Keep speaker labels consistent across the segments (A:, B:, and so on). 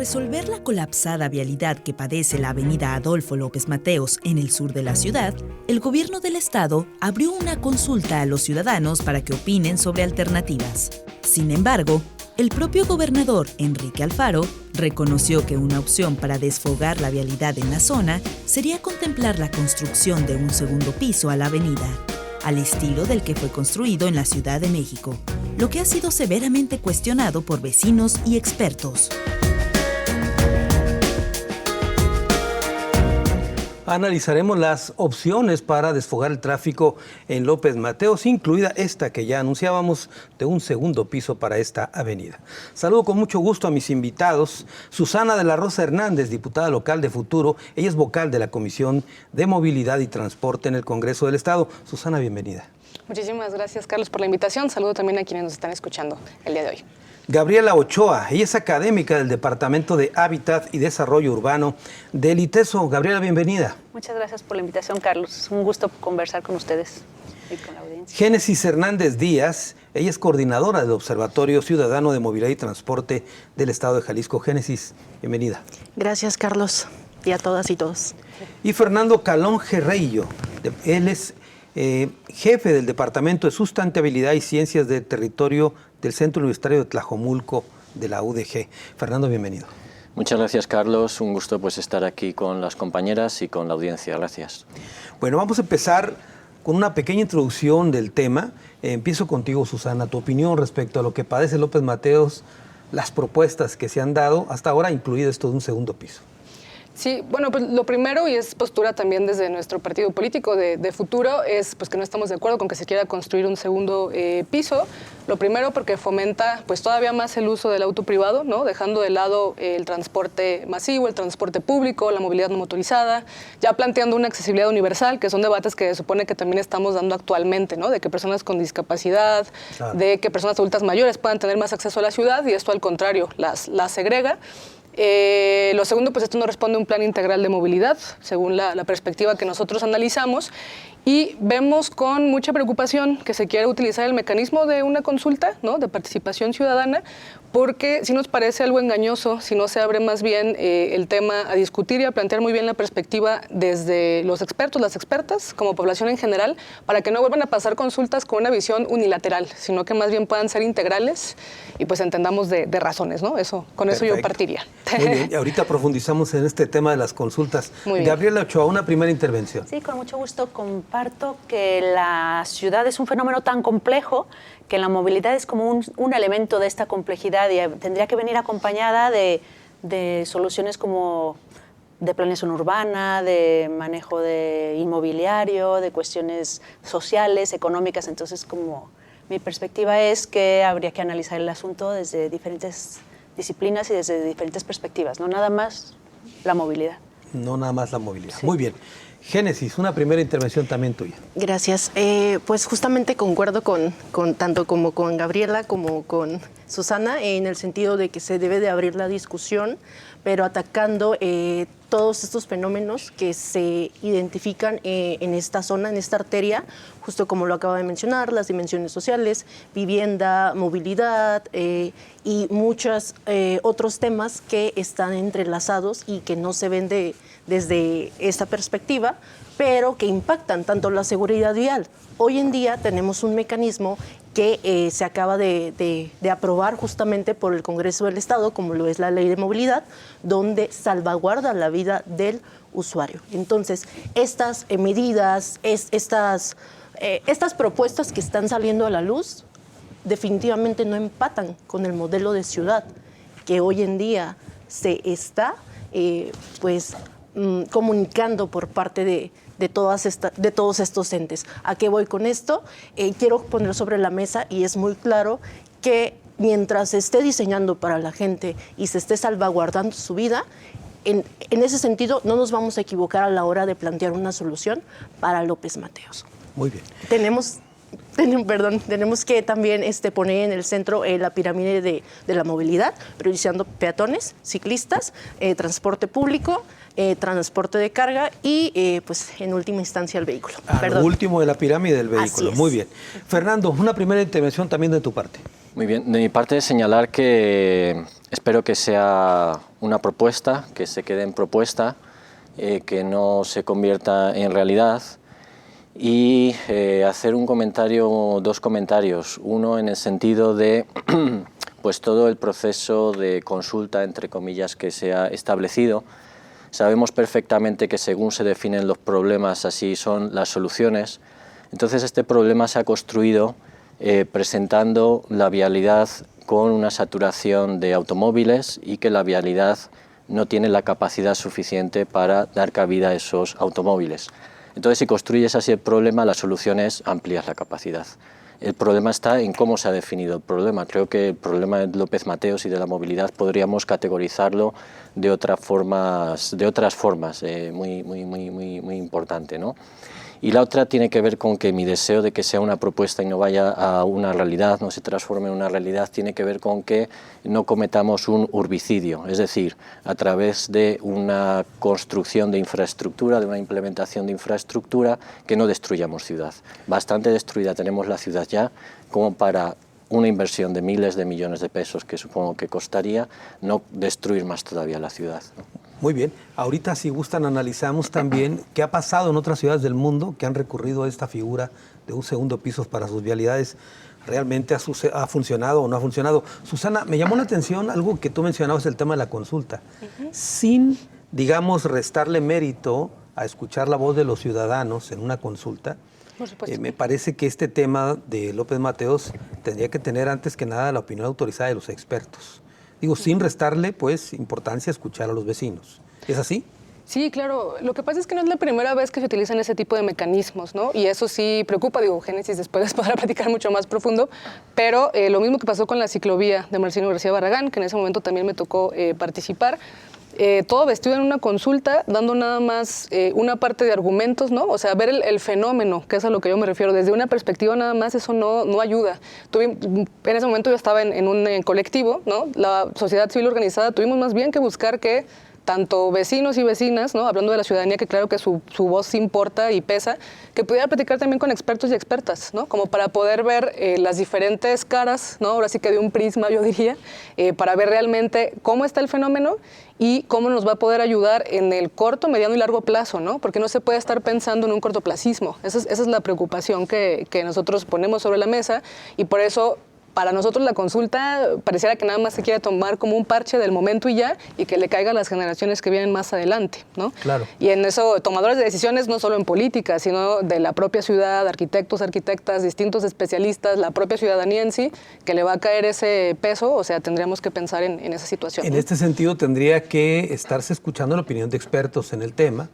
A: resolver la colapsada vialidad que padece la avenida Adolfo López Mateos en el sur de la ciudad, el gobierno del estado abrió una consulta a los ciudadanos para que opinen sobre alternativas. Sin embargo, el propio gobernador, Enrique Alfaro, reconoció que una opción para desfogar la vialidad en la zona sería contemplar la construcción de un segundo piso a la avenida, al estilo del que fue construido en la Ciudad de México, lo que ha sido severamente cuestionado por vecinos y expertos.
B: Analizaremos las opciones para desfogar el tráfico en López Mateos, incluida esta que ya anunciábamos de un segundo piso para esta avenida. Saludo con mucho gusto a mis invitados. Susana de la Rosa Hernández, diputada local de Futuro. Ella es vocal de la Comisión de Movilidad y Transporte en el Congreso del Estado. Susana, bienvenida.
C: Muchísimas gracias, Carlos, por la invitación. Saludo también a quienes nos están escuchando el día de hoy.
B: Gabriela Ochoa, ella es académica del Departamento de Hábitat y Desarrollo Urbano del ITESO. Gabriela, bienvenida.
D: Muchas gracias por la invitación, Carlos. Un gusto conversar con ustedes y con la audiencia.
B: Génesis Hernández Díaz, ella es coordinadora del Observatorio Ciudadano de Movilidad y Transporte del Estado de Jalisco. Génesis, bienvenida.
E: Gracias, Carlos, y a todas y todos.
B: Y Fernando Calón Gerreillo, él es jefe del Departamento de Sustentabilidad y Ciencias del Territorio del Centro Universitario de Tlajomulco de la UDG. Fernando, bienvenido.
F: Muchas gracias, Carlos. Un gusto estar aquí con las compañeras y con la audiencia. Gracias.
B: Bueno, vamos a empezar con una pequeña introducción del tema. Empiezo contigo, Susana. Tu opinión respecto a lo que padece López Mateos, las propuestas que se han dado hasta ahora, incluido esto de un segundo piso.
C: Sí, bueno, pues lo primero, y es postura también desde nuestro partido político de Futuro, es pues que no estamos de acuerdo con que se quiera construir un segundo piso. Lo primero porque fomenta pues todavía más el uso del auto privado, ¿no? Dejando de lado el transporte masivo, el transporte público, la movilidad no motorizada, ya planteando una accesibilidad universal, que son debates que se supone que también estamos dando actualmente, ¿no? De que personas con discapacidad, claro, de que personas adultas mayores puedan tener más acceso a la ciudad, y esto al contrario las segrega. Lo segundo, pues esto no responde a un plan integral de movilidad, según la perspectiva que nosotros analizamos, y vemos con mucha preocupación que se quiera utilizar el mecanismo de una consulta, ¿no? De participación ciudadana, porque sí nos parece algo engañoso si no se abre más bien el tema a discutir y a plantear muy bien la perspectiva desde los expertos, las expertas, como población en general, para que no vuelvan a pasar consultas con una visión unilateral, sino que más bien puedan ser integrales y pues entendamos de razones, ¿no? Con eso yo partiría.
B: Muy bien, y ahorita profundizamos en este tema de las consultas. Gabriela Ochoa, una primera intervención.
D: Sí, con mucho gusto comparto que la ciudad es un fenómeno tan complejo que la movilidad es como un elemento de esta complejidad y tendría que venir acompañada de soluciones como de planeación urbana, de manejo de inmobiliario, de cuestiones sociales, económicas. Entonces, como mi perspectiva es que habría que analizar el asunto desde diferentes disciplinas y desde diferentes perspectivas, no nada más la movilidad.
B: No nada más la movilidad.
D: Sí.
B: Muy bien. Génesis, una primera intervención también tuya.
E: Gracias. Pues justamente concuerdo tanto como con Gabriela como con Susana en el sentido de que se debe de abrir la discusión, pero atacando todos estos fenómenos que se identifican en esta zona, en esta arteria, justo como lo acaba de mencionar, las dimensiones sociales, vivienda, movilidad y muchos otros temas que están entrelazados y que no se ven desde esta perspectiva, pero que impactan tanto la seguridad vial. Hoy en día tenemos un mecanismo que se acaba de aprobar justamente por el Congreso del Estado, como lo es la Ley de Movilidad, donde salvaguarda la vida del usuario. Entonces, estas medidas, estas propuestas que están saliendo a la luz, definitivamente no empatan con el modelo de ciudad que hoy en día se está comunicando por parte de todos estos entes. ¿A qué voy con esto? Quiero poner sobre la mesa, y es muy claro, que mientras se esté diseñando para la gente y se esté salvaguardando su vida, en ese sentido no nos vamos a equivocar a la hora de plantear una solución para López Mateos.
B: Muy bien.
E: Tenemos que también poner en el centro la pirámide de la movilidad, priorizando peatones, ciclistas, transporte público, transporte de carga y, pues, en última instancia, el vehículo.
B: Lo último de la pirámide del vehículo. Muy bien. Fernando, una primera intervención también de tu parte.
F: Muy bien. De mi parte, señalar que Espero que sea una propuesta, que se quede en propuesta, que no se convierta en realidad, y hacer un comentario, dos comentarios. Uno en el sentido de pues todo el proceso de consulta, entre comillas, que se ha establecido. Sabemos perfectamente que según se definen los problemas, así son las soluciones. Entonces este problema se ha construido presentando la vialidad con una saturación de automóviles y que la vialidad no tiene la capacidad suficiente para dar cabida a esos automóviles. Entonces, si construyes así el problema, la solución es ampliar la capacidad. El problema está en cómo se ha definido el problema. Creo que el problema de López Mateos y de la movilidad podríamos categorizarlo de otras formas muy importante, ¿no? Y la otra tiene que ver con que mi deseo de que sea una propuesta y no vaya a una realidad, no se transforme en una realidad, tiene que ver con que no cometamos un urbicidio, es decir, a través de una construcción de infraestructura, de una implementación de infraestructura, que no destruyamos ciudad. Bastante destruida tenemos la ciudad ya como para una inversión de miles de millones de pesos que supongo que costaría, no destruir más todavía la ciudad, ¿no?
B: Muy bien. Ahorita, si gustan, analizamos también qué ha pasado en otras ciudades del mundo que han recurrido a esta figura de un segundo piso para sus vialidades. ¿Realmente ha funcionado o no ha funcionado? Susana, me llamó la atención algo que tú mencionabas, el tema de la consulta. Sin, digamos, restarle mérito a escuchar la voz de los ciudadanos en una consulta, me parece que este tema de López Mateos tendría que tener antes que nada la opinión autorizada de los expertos. Digo, sin restarle, pues, importancia a escuchar a los vecinos. ¿Es así?
C: Sí, claro. Lo que pasa es que no es la primera vez que se utilizan ese tipo de mecanismos, ¿no? Y eso sí preocupa. Digo, Génesis después les podrá platicar mucho más profundo, pero lo mismo que pasó con la ciclovía de Marcelino García Barragán, que en ese momento también me tocó participar. Todo vestido en una consulta, dando nada más una parte de argumentos, ¿no? O sea, ver el fenómeno, que es a lo que yo me refiero. Desde una perspectiva nada más, eso no ayuda. En ese momento yo estaba en un colectivo, ¿no? La sociedad civil organizada, tuvimos más bien que buscar que tanto vecinos y vecinas, ¿no? Hablando de la ciudadanía, que claro que su voz importa y pesa, que pudiera platicar también con expertos y expertas, ¿no? Como para poder ver las diferentes caras, ¿no? Ahora sí que de un prisma, yo diría, para ver realmente cómo está el fenómeno y cómo nos va a poder ayudar en el corto, mediano y largo plazo, ¿no? Porque no se puede estar pensando en un cortoplacismo. Esa es la preocupación que nosotros ponemos sobre la mesa, y por eso para nosotros la consulta pareciera que nada más se quiere tomar como un parche del momento y ya, y que le caiga a las generaciones que vienen más adelante, ¿no?
B: Claro.
C: Y en eso, tomadores de decisiones no solo en política, sino de la propia ciudad, arquitectos, arquitectas, distintos especialistas, la propia ciudadanía en sí, que le va a caer ese peso. O sea, tendríamos que pensar en esa situación.
B: En este sentido, tendría que estarse escuchando la opinión de expertos en el tema.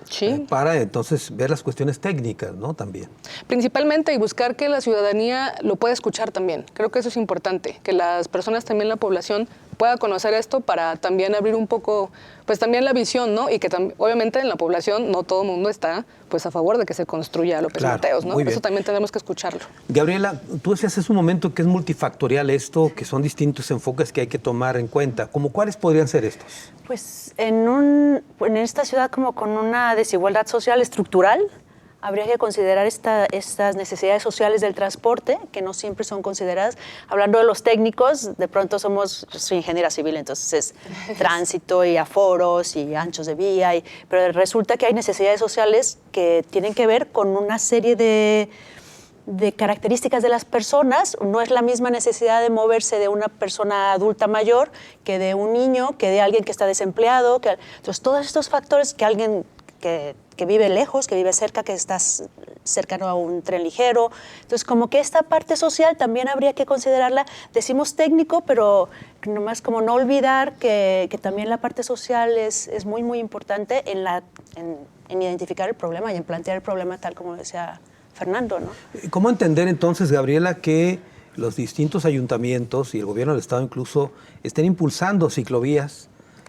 C: Sí.
B: Para entonces ver las cuestiones técnicas, ¿no? También.
C: Principalmente, y buscar que la ciudadanía lo pueda escuchar también. Creo que eso es importante, que las personas, también la población, pueda conocer esto para también abrir un poco, pues también la visión, ¿no? Y que obviamente en la población no todo el mundo está pues a favor de que se construya López Mateos, ¿no? Eso también tenemos que escucharlo.
B: Gabriela, tú decías hace un momento que es multifactorial esto, que son distintos enfoques que hay que tomar en cuenta. ¿Cómo cuáles podrían ser estos?
D: Pues en esta ciudad, como con una desigualdad social estructural, habría que considerar estas necesidades sociales del transporte, que no siempre son consideradas. Hablando de los técnicos, de pronto soy ingeniera civil, entonces es tránsito y aforos y anchos de vía, pero resulta que hay necesidades sociales que tienen que ver con una serie de características de las personas. No es la misma necesidad de moverse de una persona adulta mayor que de un niño, que de alguien que está desempleado. Entonces, todos estos factores, que alguien que vive lejos, que vive cerca, que estás cercano a un tren ligero. Entonces, como que esta parte social también habría que considerarla. Decimos técnico, pero nomás como no olvidar que también la parte social es muy, muy importante en identificar el problema y en plantear el problema tal como decía Fernando, ¿no?
B: ¿Cómo entender entonces, Gabriela, que los distintos ayuntamientos y el gobierno del Estado incluso estén impulsando ciclovías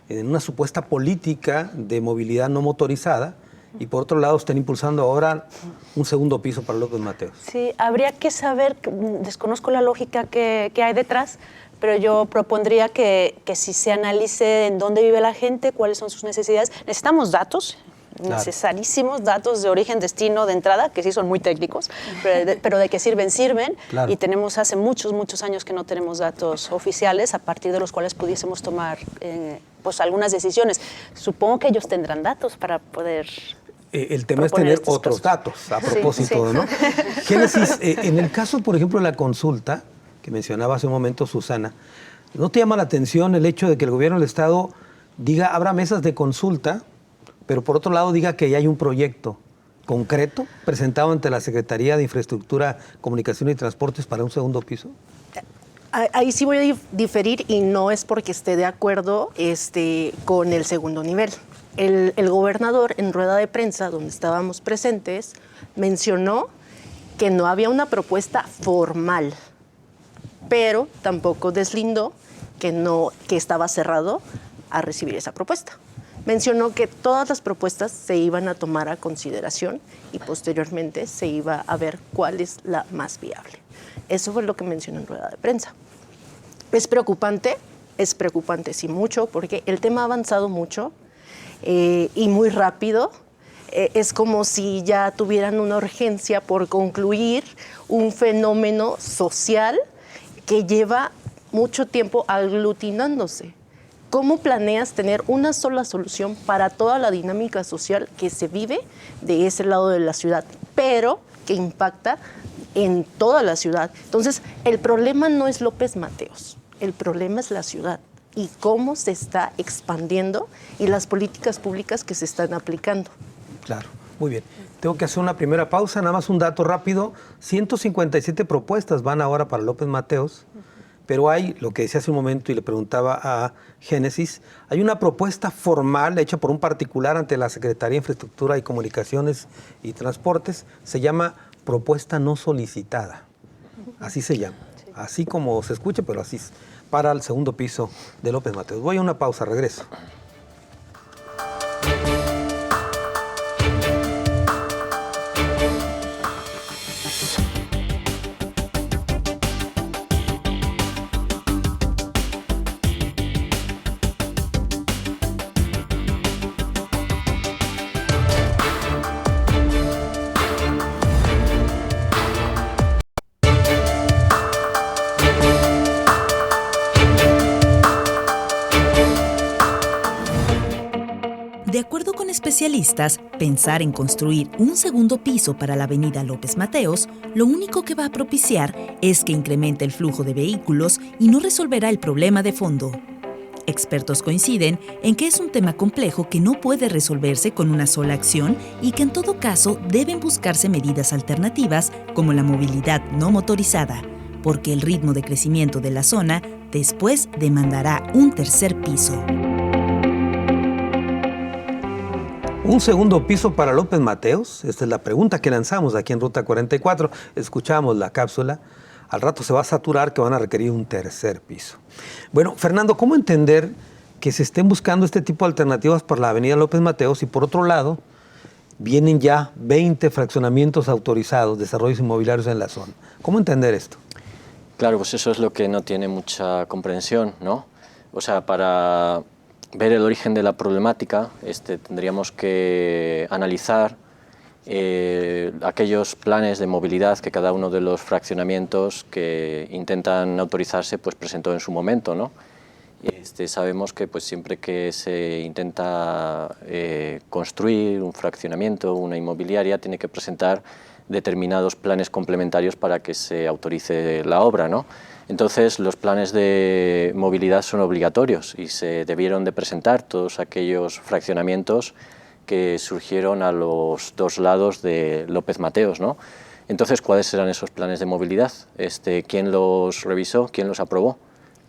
B: en una supuesta política de movilidad no motorizada, y por otro lado estén impulsando ahora un segundo piso para López Mateos?
D: Sí, habría que saber, desconozco la lógica que hay detrás, pero yo propondría que si se analice en dónde vive la gente, cuáles son sus necesidades. Necesitamos datos, necesarísimos datos de origen, destino, de entrada, que sí son muy técnicos, pero de que sirven.
B: Claro.
D: Y tenemos hace muchos años que no tenemos datos oficiales a partir de los cuales pudiésemos tomar pues algunas decisiones. Supongo que ellos tendrán datos para poder...
B: El tema es tener otros datos, a propósito, ¿no? Génesis, en el caso, por ejemplo, de la consulta, que mencionaba hace un momento Susana, ¿no te llama la atención el hecho de que el gobierno del Estado diga, habrá mesas de consulta, pero por otro lado diga que ya hay un proyecto concreto presentado ante la Secretaría de Infraestructura, Comunicación y Transportes para un segundo piso?
E: Ahí sí voy a diferir y no es porque esté de acuerdo con el segundo nivel. El gobernador en rueda de prensa, donde estábamos presentes, mencionó que no había una propuesta formal, pero tampoco deslindó que estaba cerrado a recibir esa propuesta. Mencionó que todas las propuestas se iban a tomar a consideración y posteriormente se iba a ver cuál es la más viable. Eso fue lo que mencionó en rueda de prensa. ¿Es preocupante? Es preocupante, sí, mucho, porque el tema ha avanzado mucho y muy rápido. Es como si ya tuvieran una urgencia por concluir un fenómeno social que lleva mucho tiempo aglutinándose. ¿Cómo planeas tener una sola solución para toda la dinámica social que se vive de ese lado de la ciudad, pero que impacta en toda la ciudad? Entonces, el problema no es López Mateos, el problema es la ciudad y cómo se está expandiendo y las políticas públicas que se están aplicando.
B: Claro, muy bien. Tengo que hacer una primera pausa, nada más un dato rápido. 157 propuestas van ahora para López Mateos, pero hay, lo que decía hace un momento y le preguntaba a Génesis, hay una propuesta formal hecha por un particular ante la Secretaría de Infraestructura y Comunicaciones y Transportes, se llama propuesta no solicitada, así se llama, así como se escucha, pero así es, para el segundo piso de López Mateos. Voy a una pausa, regreso.
A: De acuerdo con especialistas, pensar en construir un segundo piso para la avenida López Mateos, lo único que va a propiciar es que incremente el flujo de vehículos y no resolverá el problema de fondo. Expertos coinciden en que es un tema complejo que no puede resolverse con una sola acción y que en todo caso deben buscarse medidas alternativas como la movilidad no motorizada, porque el ritmo de crecimiento de la zona después demandará un tercer piso.
B: ¿Un segundo piso para López Mateos? Esta es la pregunta que lanzamos aquí en Ruta 44. Escuchamos la cápsula. Al rato se va a saturar que van a requerir un tercer piso. Bueno, Fernando, ¿cómo entender que se estén buscando este tipo de alternativas para la avenida López Mateos y por otro lado vienen ya 20 fraccionamientos autorizados, desarrollos inmobiliarios en la zona? ¿Cómo entender esto?
F: Claro, pues eso es lo que no tiene mucha comprensión, ¿no? O sea, para ver el origen de la problemática, tendríamos que analizar aquellos planes de movilidad que cada uno de los fraccionamientos que intentan autorizarse pues presentó en su momento, ¿no? Sabemos que pues siempre que se intenta construir un fraccionamiento, una inmobiliaria, tiene que presentar determinados planes complementarios para que se autorice la obra, ¿no? Entonces, los planes de movilidad son obligatorios y se debieron de presentar todos aquellos fraccionamientos que surgieron a los dos lados de López Mateos, ¿no? Entonces, ¿cuáles eran esos planes de movilidad? ¿Quién los revisó? ¿Quién los aprobó?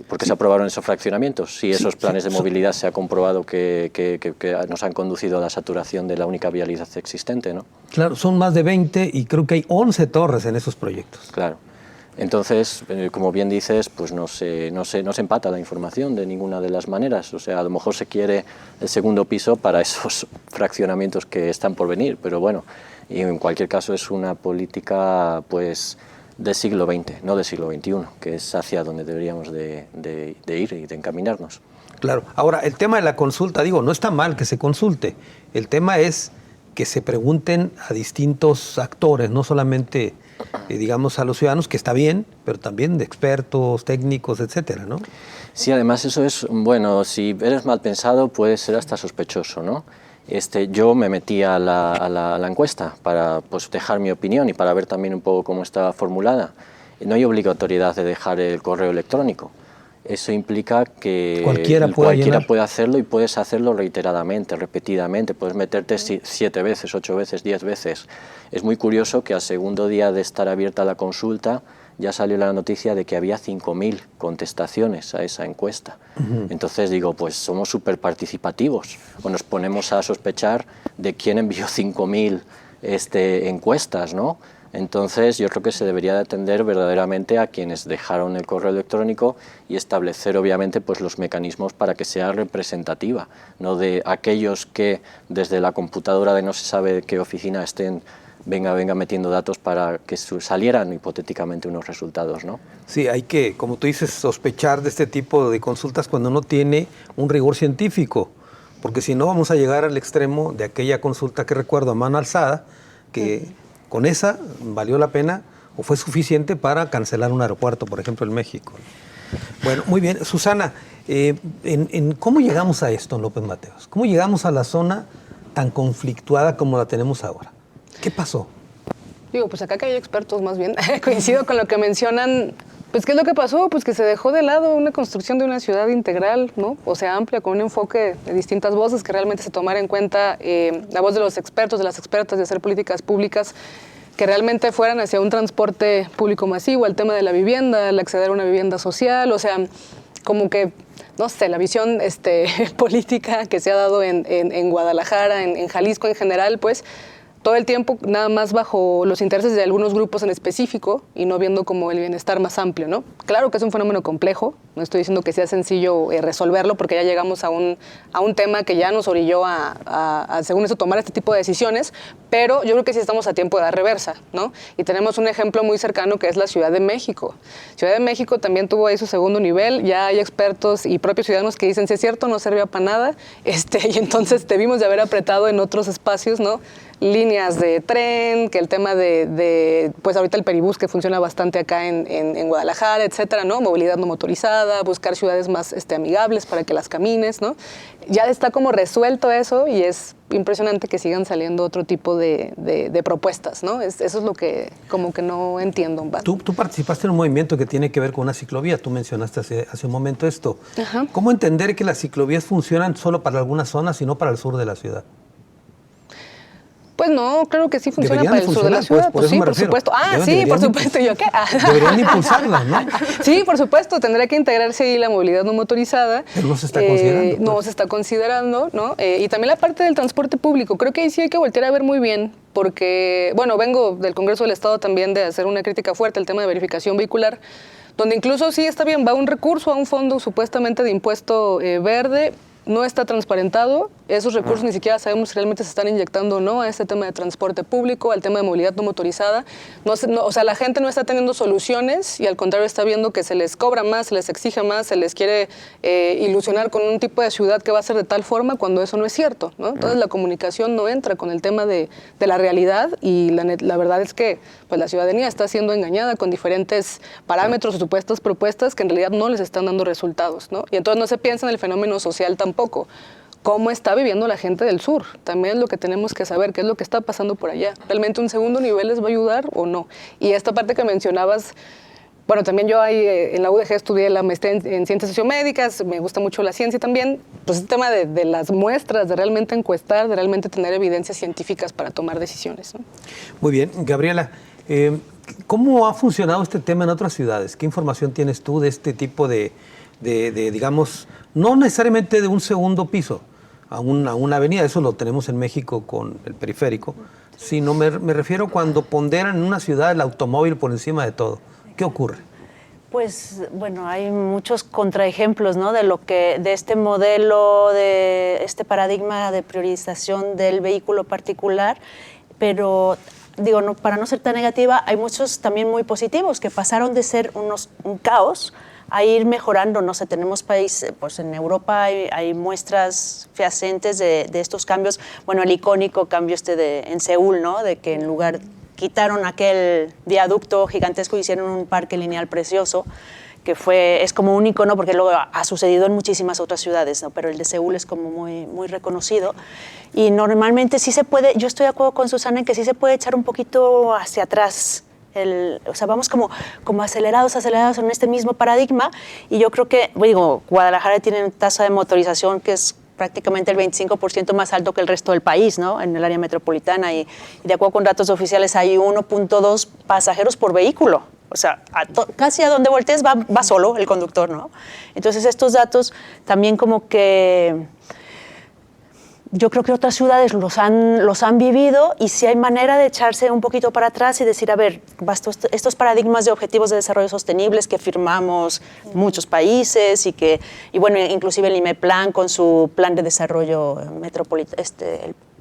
F: ¿Por qué se aprobaron esos fraccionamientos? Si esos planes de movilidad se ha comprobado que nos han conducido a la saturación de la única vialidad existente, ¿no? Claro,
B: son más de 20 y creo que hay 11 torres en esos proyectos.
F: Claro. Entonces, como bien dices, pues no se empata la información de ninguna de las maneras. O sea, a lo mejor se quiere el segundo piso para esos fraccionamientos que están por venir, pero bueno, y en cualquier caso es una política pues del siglo XX, no del siglo XXI, que es hacia donde deberíamos de ir y de encaminarnos.
B: Claro. Ahora, el tema de la consulta, digo, no está mal que se consulte. El tema es que se pregunten a distintos actores, no solamente, digamos, a los ciudadanos, que está bien, pero también de expertos, técnicos, etcétera, ¿no?
F: Sí, además eso es, bueno, si eres mal pensado puede ser hasta sospechoso, ¿no? Yo me metí a la encuesta para pues, dejar mi opinión y para ver también un poco cómo estaba formulada. No hay obligatoriedad de dejar el correo electrónico. Eso implica que cualquiera puede hacerlo y puedes hacerlo reiteradamente, repetidamente. Puedes meterte 7 veces, 8 veces, 10 veces. Es muy curioso que al segundo día de estar abierta la consulta ya salió la noticia de que había 5.000 contestaciones a esa encuesta. Entonces digo, pues somos súper participativos, o nos ponemos a sospechar de quién envió 5.000 encuestas, ¿no? Entonces yo creo que se debería de atender verdaderamente a quienes dejaron el correo electrónico y establecer obviamente pues los mecanismos para que sea representativa, no de aquellos que desde la computadora de no se sabe qué oficina estén venga metiendo datos para que salieran hipotéticamente unos resultados, ¿no?
B: Sí, hay que, como tú dices, sospechar de este tipo de consultas cuando no tiene un rigor científico, porque si no vamos a llegar al extremo de aquella consulta que recuerdo a mano alzada, que con esa valió la pena o fue suficiente para cancelar un aeropuerto, por ejemplo, en México. Bueno, muy bien. Susana, ¿cómo llegamos a esto en López Mateos? ¿Cómo llegamos a la zona tan conflictuada como la tenemos ahora? ¿Qué pasó?
C: Digo, pues acá que hay expertos más bien, coincido con lo que mencionan. Pues, ¿qué es lo que pasó? Pues que se dejó de lado una construcción de una ciudad integral, ¿no? O sea, amplia, con un enfoque de distintas voces, que realmente se tomara en cuenta la voz de los expertos, de las expertas, de hacer políticas públicas que realmente fueran hacia un transporte público masivo, el tema de la vivienda, el acceder a una vivienda social, o sea, como que, no sé, la visión política que se ha dado en Guadalajara, en Jalisco en general, pues, todo el tiempo nada más bajo los intereses de algunos grupos en específico y no viendo como el bienestar más amplio, ¿no? Claro que es un fenómeno complejo, no estoy diciendo que sea sencillo resolverlo porque ya llegamos a un tema que ya nos orilló a, según eso, tomar este tipo de decisiones, pero yo creo que sí estamos a tiempo de dar reversa, ¿no? Y tenemos un ejemplo muy cercano que es la Ciudad de México. Ciudad de México también tuvo ahí su segundo nivel, ya hay expertos y propios ciudadanos que dicen, si es cierto, no servía para nada, y entonces debimos de haber apretado en otros espacios, ¿no? Líneas de tren, que el tema pues ahorita el peribús que funciona bastante acá en Guadalajara, etcétera, ¿no? Movilidad no motorizada, buscar ciudades más amigables para que las camines, ¿no? Ya está como resuelto eso y es impresionante que sigan saliendo otro tipo de propuestas, ¿no? Eso es lo que como que no entiendo.
B: Tú participaste en un movimiento que tiene que ver con una ciclovía, tú mencionaste hace un momento esto.
C: Ajá.
B: ¿Cómo entender que las ciclovías funcionan solo para algunas zonas y no para el sur de la ciudad?
C: Pues no, claro que sí funciona
B: Deberían
C: para el sur de la ciudad.
B: Pues
C: sí, por supuesto. Por supuesto. ¿Yo qué?
B: Deberían impulsarlas, ¿no?
C: Sí, por supuesto. Tendría que integrarse ahí la movilidad no motorizada.
B: Pero no se está considerando.
C: No se está considerando, ¿no? Y también la parte del transporte público. Creo que ahí sí hay que voltear a ver muy bien, porque, bueno, vengo del Congreso del Estado también de hacer una crítica fuerte al tema de verificación vehicular, donde incluso sí está bien, va un recurso a un fondo supuestamente de impuesto verde. No está transparentado, esos recursos ni siquiera sabemos si realmente se están inyectando o no a este tema de transporte público, al tema de movilidad no motorizada. O sea, la gente no está teniendo soluciones y al contrario está viendo que se les cobra más, se les exige más, se les quiere ilusionar con un tipo de ciudad que va a ser de tal forma cuando eso no es cierto, ¿no? Entonces la comunicación no entra con el tema de la realidad y la verdad es que pues, la ciudadanía está siendo engañada con diferentes parámetros o supuestas propuestas que en realidad no les están dando resultados, ¿no? Y entonces no se piensa en el fenómeno social tampoco. ¿Cómo está viviendo la gente del sur? También es lo que tenemos que saber, qué es lo que está pasando por allá. ¿Realmente un segundo nivel les va a ayudar o no? Y esta parte que mencionabas, bueno, también yo ahí en la UDG estudié la maestría en ciencias sociomédicas, me gusta mucho la ciencia también, pues el tema de las muestras, de realmente encuestar, de realmente tener evidencias científicas para tomar decisiones, ¿no?
B: Muy bien, Gabriela, ¿cómo ha funcionado este tema en otras ciudades? ¿Qué información tienes tú de este tipo de digamos, no necesariamente de un segundo piso a una avenida, eso lo tenemos en México con el periférico, sino me refiero cuando ponderan en una ciudad el automóvil por encima de todo? ¿Qué ocurre?
D: Pues bueno, hay muchos contraejemplos, ¿no? de este modelo, de este paradigma de priorización del vehículo particular, pero digo, no, para no ser tan negativa, hay muchos también muy positivos que pasaron de ser un caos a ir mejorando. No sé, tenemos países, pues en Europa hay muestras fehacientes de estos cambios. Bueno, el icónico cambio en Seúl, ¿no? De que en lugar quitaron aquel viaducto gigantesco y hicieron un parque lineal precioso, que es como un icono porque luego ha sucedido en muchísimas otras ciudades, ¿no? Pero el de Seúl es como muy, muy reconocido. Y normalmente sí se puede, yo estoy de acuerdo con Susana en que sí se puede echar un poquito hacia atrás. O sea, vamos como acelerados en este mismo paradigma, y yo creo que, digo, Guadalajara tiene una tasa de motorización que es prácticamente el 25% más alto que el resto del país, ¿no? En el área metropolitana, y de acuerdo con datos oficiales hay 1.2 pasajeros por vehículo. O sea, casi a donde voltees va solo el conductor, ¿no? Entonces estos datos también como que yo creo que otras ciudades los han vivido, y si hay manera de echarse un poquito para atrás y decir, a ver, estos paradigmas de objetivos de desarrollo sostenibles que firmamos muchos países y bueno, inclusive el IMEPLAN con su plan de desarrollo metropolitano,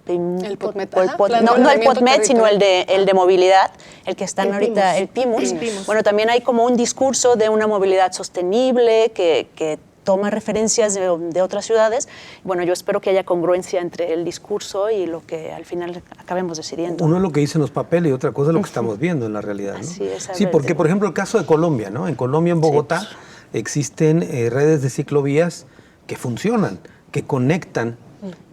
C: el POTMET.
D: No el POTMET, sino el de movilidad, el que están ahorita, el PIMUS. Bueno, también hay como un discurso de una movilidad sostenible que toma referencias de otras ciudades. Bueno, yo espero que haya congruencia entre el discurso y lo que al final acabemos decidiendo.
B: Uno es lo que dicen los papeles y otra cosa es lo que estamos viendo en la realidad, ¿no?
D: Así es,
B: sí, porque por ejemplo el caso de Colombia, ¿no? En Colombia, en Bogotá, existen redes de ciclovías que funcionan, que conectan,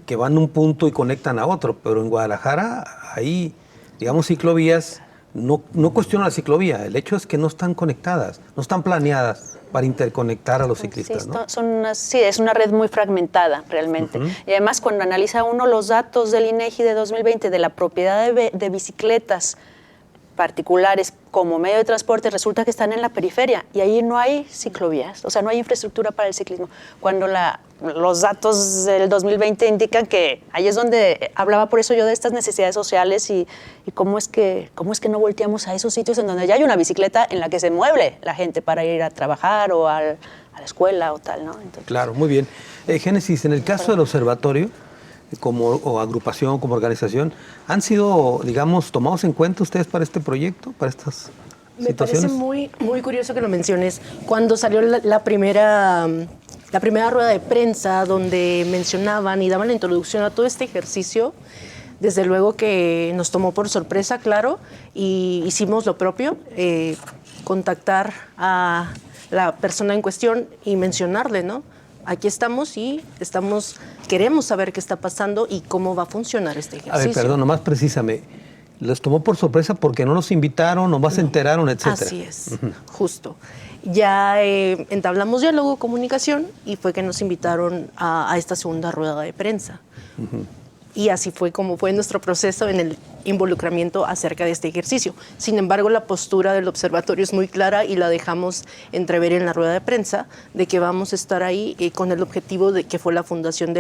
B: que van a un punto y conectan a otro, pero en Guadalajara hay, digamos, ciclovías, no cuestiono la ciclovía, el hecho es que no están conectadas, no están planeadas para interconectar a los ciclistas, ¿no?
D: Sí, es una red muy fragmentada realmente. Y además cuando analiza uno los datos del INEGI de 2020 de la propiedad de bicicletas particulares como medio de transporte, resulta que están en la periferia y ahí no hay ciclovías, o sea, no hay infraestructura para el ciclismo. Cuando los datos del 2020 indican que ahí es donde hablaba por eso yo de estas necesidades sociales y cómo es que no volteamos a esos sitios en donde ya hay una bicicleta en la que se mueve la gente para ir a trabajar o a la escuela o tal, ¿no? Entonces,
B: claro, muy bien. Génesis, en el caso del observatorio, como agrupación, como organización, ¿han sido, digamos, tomados en cuenta ustedes para este proyecto, para estas
E: Me
B: situaciones?
E: parece muy curioso que lo menciones. Cuando salió la primera rueda de prensa donde mencionaban y daban la introducción a todo este ejercicio, desde luego que nos tomó por sorpresa, claro, y hicimos lo propio, contactar a la persona en cuestión y mencionarle, ¿no? Aquí estamos y queremos saber qué está pasando y cómo va a funcionar este ejercicio.
B: A ver, perdón, nomás precisame. ¿Les tomó por sorpresa porque no los invitaron, nomás se enteraron, etcétera?
E: Así es, justo. Ya entablamos diálogo, comunicación, y fue que nos invitaron a esta segunda rueda de prensa. Y así fue como fue nuestro proceso en el involucramiento acerca de este ejercicio. Sin embargo, la postura del observatorio es muy clara y la dejamos entrever en la rueda de prensa, de que vamos a estar ahí con el objetivo de que fue la fundación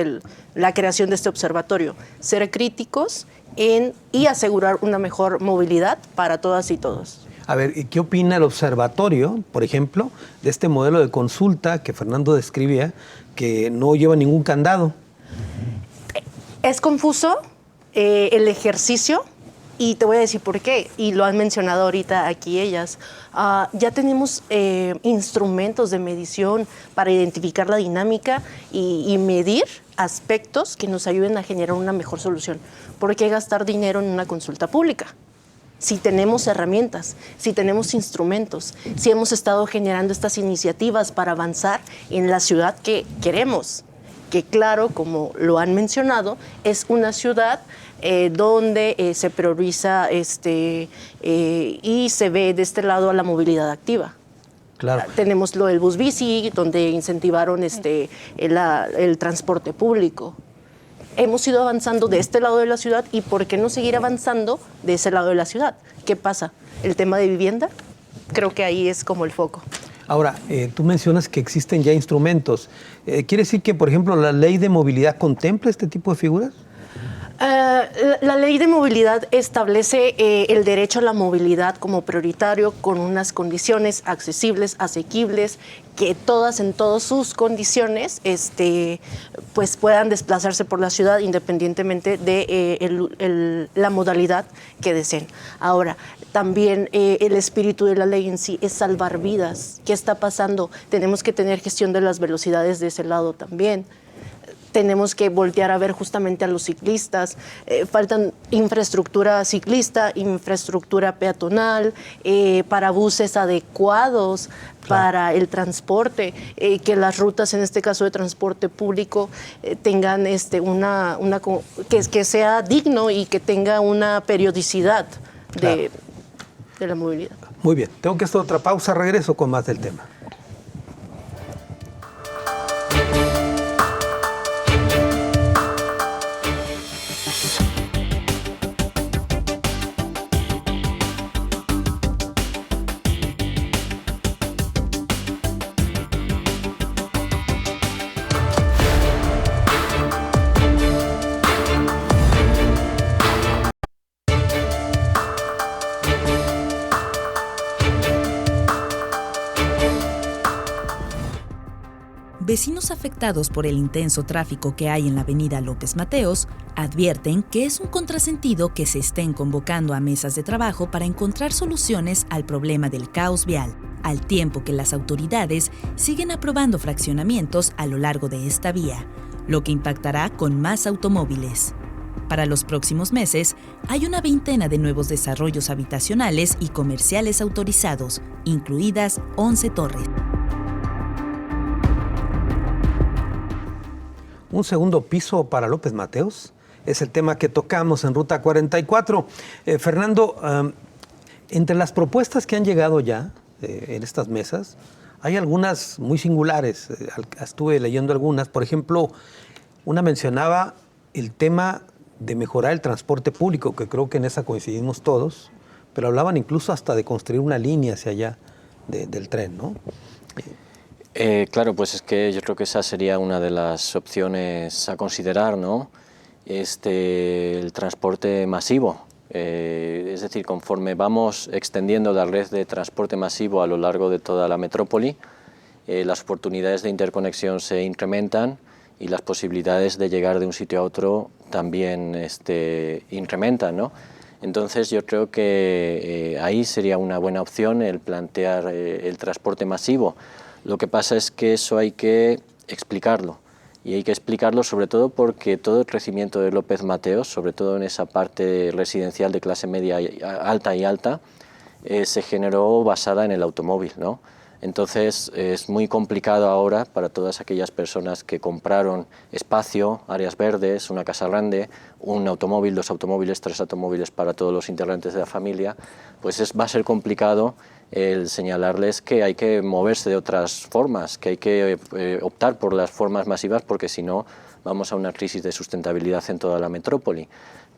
E: la creación de este observatorio, ser críticos y asegurar una mejor movilidad para todas y todos.
B: A ver, ¿qué opina el observatorio, por ejemplo, de este modelo de consulta que Fernando describía, que no lleva ningún candado?
E: Es confuso el ejercicio y te voy a decir por qué, y lo han mencionado ahorita aquí ellas. Ya tenemos instrumentos de medición para identificar la dinámica y medir aspectos que nos ayuden a generar una mejor solución. ¿Por qué gastar dinero en una consulta pública? Si tenemos herramientas, si tenemos instrumentos, si hemos estado generando estas iniciativas para avanzar en la ciudad que queremos, que claro, como lo han mencionado, es una ciudad donde se prioriza y se ve de este lado a la movilidad activa.
B: Claro.
E: Tenemos lo del bus bici, donde incentivaron el transporte público. Hemos ido avanzando de este lado de la ciudad y ¿por qué no seguir avanzando de ese lado de la ciudad? ¿Qué pasa? ¿El tema de vivienda? Creo que ahí es como el foco.
B: Ahora, tú mencionas que existen ya instrumentos. ¿Quiere decir que, por ejemplo, la ley de movilidad contempla este tipo de figuras?
E: La ley de movilidad establece el derecho a la movilidad como prioritario con unas condiciones accesibles, asequibles, que todas en todas sus condiciones pues puedan desplazarse por la ciudad independientemente de la modalidad que deseen. Ahora, también el espíritu de la ley en sí es salvar vidas. ¿Qué está pasando? Tenemos que tener gestión de las velocidades de ese lado también. Tenemos que voltear a ver justamente a los ciclistas. Faltan infraestructura ciclista, infraestructura peatonal, para buses adecuados para el transporte, que las rutas, en este caso de transporte público, tengan que sea digno y que tenga una periodicidad de la movilidad.
B: Muy bien, tengo que hacer otra pausa, regreso con más del tema.
A: Vecinos afectados por el intenso tráfico que hay en la avenida López Mateos advierten que es un contrasentido que se estén convocando a mesas de trabajo para encontrar soluciones al problema del caos vial, al tiempo que las autoridades siguen aprobando fraccionamientos a lo largo de esta vía, lo que impactará con más automóviles. Para los próximos meses, hay una veintena de nuevos desarrollos habitacionales y comerciales autorizados, incluidas 11 torres.
B: Un segundo piso para López Mateos es el tema que tocamos en Ruta 44. Fernando, entre las propuestas que han llegado ya en estas mesas, hay algunas muy singulares. Estuve leyendo algunas. Por ejemplo, una mencionaba el tema de mejorar el transporte público, que creo que en esa coincidimos todos, pero hablaban incluso hasta de construir una línea hacia allá del tren, ¿no?
F: Claro, pues es que yo creo que esa sería una de las opciones a considerar, ¿no? El transporte masivo. Es decir, conforme vamos extendiendo la red de transporte masivo a lo largo de toda la metrópoli, las oportunidades de interconexión se incrementan y las posibilidades de llegar de un sitio a otro también incrementan, ¿no? Entonces yo creo que ahí sería una buena opción el plantear el transporte masivo. Lo que pasa es que eso hay que explicarlo, y hay que explicarlo sobre todo porque todo el crecimiento de López Mateos, sobre todo en esa parte residencial de clase media alta y alta, se generó basada en el automóvil, ¿no? Entonces es muy complicado ahora para todas aquellas personas que compraron espacio, áreas verdes, una casa grande, un automóvil, 2 automóviles, 3 automóviles para todos los integrantes de la familia, pues va a ser complicado el señalarles que hay que moverse de otras formas, que hay que optar por las formas masivas, porque si no vamos a una crisis de sustentabilidad en toda la metrópoli.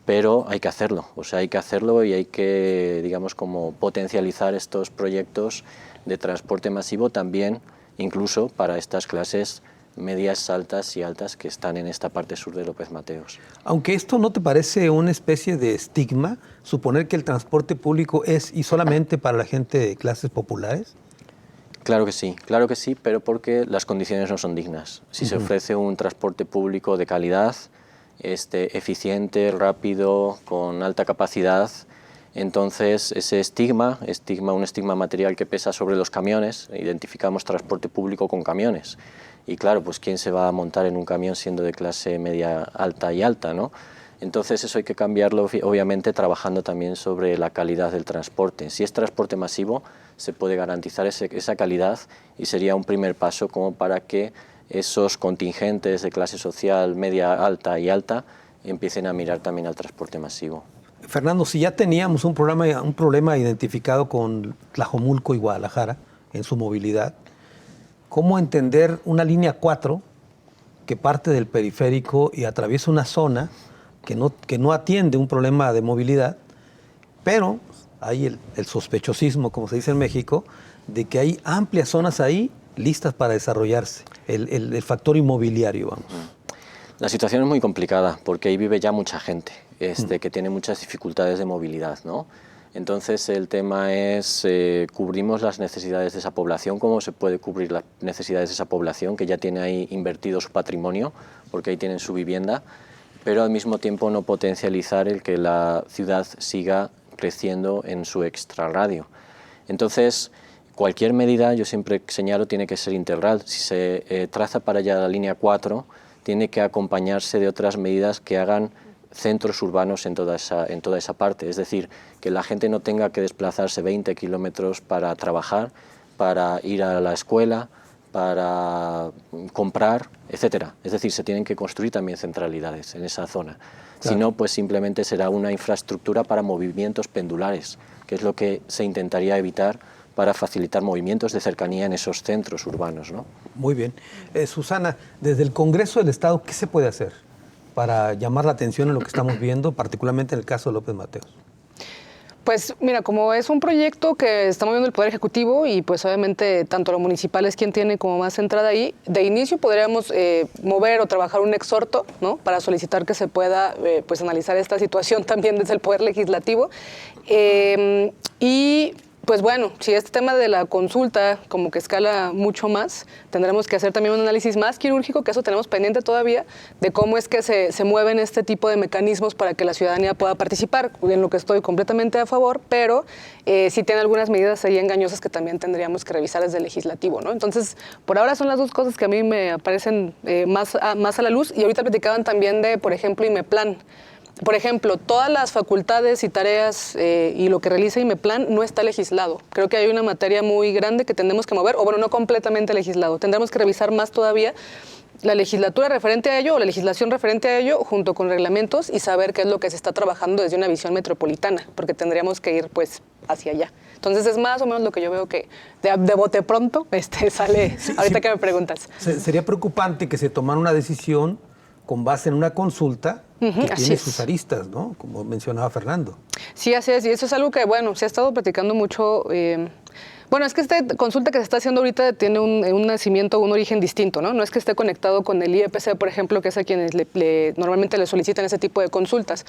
F: Pero hay que hacerlo, o sea, hay que hacerlo y hay que, digamos, como potencializar estos proyectos de transporte masivo también, incluso para estas clases medias, altas y altas que están en esta parte sur de López Mateos.
B: Aunque esto no te parece una especie de estigma, suponer que el transporte público es y solamente para la gente de clases populares.
F: Claro que sí, pero porque las condiciones no son dignas. Si se ofrece un transporte público de calidad, eficiente, rápido, con alta capacidad, entonces ese un estigma material que pesa sobre los camiones, identificamos transporte público con camiones. Y claro, pues ¿quién se va a montar en un camión siendo de clase media alta y alta, ¿no? Entonces eso hay que cambiarlo, obviamente, trabajando también sobre la calidad del transporte. Si es transporte masivo, se puede garantizar esa calidad y sería un primer paso como para que esos contingentes de clase social media, alta y alta empiecen a mirar también al transporte masivo.
B: Fernando, si ya teníamos un problema identificado con Tlajomulco y Guadalajara en su movilidad, ¿cómo entender una línea 4 que parte del periférico y atraviesa una zona que no atiende un problema de movilidad, pero hay el sospechosismo, como se dice en México, de que hay amplias zonas ahí listas para desarrollarse, el factor inmobiliario, vamos?
F: La situación es muy complicada porque ahí vive ya mucha gente que tiene muchas dificultades de movilidad, ¿no? Entonces el tema es, ¿cubrimos las necesidades de esa población? ¿Cómo se puede cubrir las necesidades de esa población que ya tiene ahí invertido su patrimonio, porque ahí tienen su vivienda, pero al mismo tiempo no potencializar el que la ciudad siga creciendo en su extrarradio? Entonces, cualquier medida, yo siempre señalo, tiene que ser integral. Si se traza para allá la línea 4, tiene que acompañarse de otras medidas que hagan centros urbanos en toda esa parte, es decir, que la gente no tenga que desplazarse 20 kilómetros para trabajar, para ir a la escuela, para comprar, etcétera. Es decir, se tienen que construir también centralidades en esa zona. Claro. Si no, pues simplemente será una infraestructura para movimientos pendulares, que es lo que se intentaría evitar para facilitar movimientos de cercanía en esos centros urbanos, ¿no?
B: Muy bien. Susana, desde el Congreso del Estado, ¿qué se puede hacer para llamar la atención en lo que estamos viendo, particularmente en el caso de López Mateos?
C: Pues mira, como es un proyecto que está moviendo el Poder Ejecutivo y pues obviamente tanto lo municipal es quien tiene como más entrada ahí, de inicio podríamos mover o trabajar un exhorto, ¿no?, para solicitar que se pueda pues analizar esta situación también desde el Poder Legislativo. Y pues bueno, si este tema de la consulta como que escala mucho más, tendremos que hacer también un análisis más quirúrgico, que eso tenemos pendiente todavía, de cómo es que se mueven este tipo de mecanismos para que la ciudadanía pueda participar, en lo que estoy completamente a favor, pero sí tiene algunas medidas ahí engañosas que también tendríamos que revisar desde el legislativo, ¿no? Entonces, por ahora son las dos cosas que a mí me aparecen más a la luz, y ahorita platicaban también de, por ejemplo, IMEPLAN. Por ejemplo, todas las facultades y tareas y lo que realiza IMEPLAN no está legislado. Creo que hay una materia muy grande que tendremos que mover, o bueno, no completamente legislado. Tendremos que revisar más todavía la legislatura referente a ello o la legislación referente a ello junto con reglamentos y saber qué es lo que se está trabajando desde una visión metropolitana, porque tendríamos que ir pues hacia allá. Entonces es más o menos lo que yo veo que de bote pronto sale ahorita que me preguntas.
B: Sería preocupante que se tomara una decisión con base en una consulta que tiene sus aristas, ¿no? Como mencionaba Fernando.
C: Sí, así es. Y eso es algo que, bueno, se ha estado platicando mucho. Bueno, es que esta consulta que se está haciendo ahorita tiene un nacimiento, un origen distinto, ¿no? No es que esté conectado con el IEPC, por ejemplo, que es a quienes normalmente le solicitan ese tipo de consultas.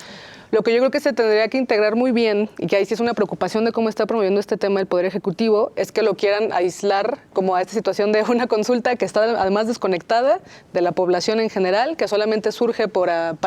C: Lo que yo creo que se tendría que integrar muy bien, y que ahí sí es una preocupación de cómo está promoviendo este tema el Poder Ejecutivo, es que lo quieran aislar como a esta situación de una consulta que está además desconectada de la población en general, que solamente surge para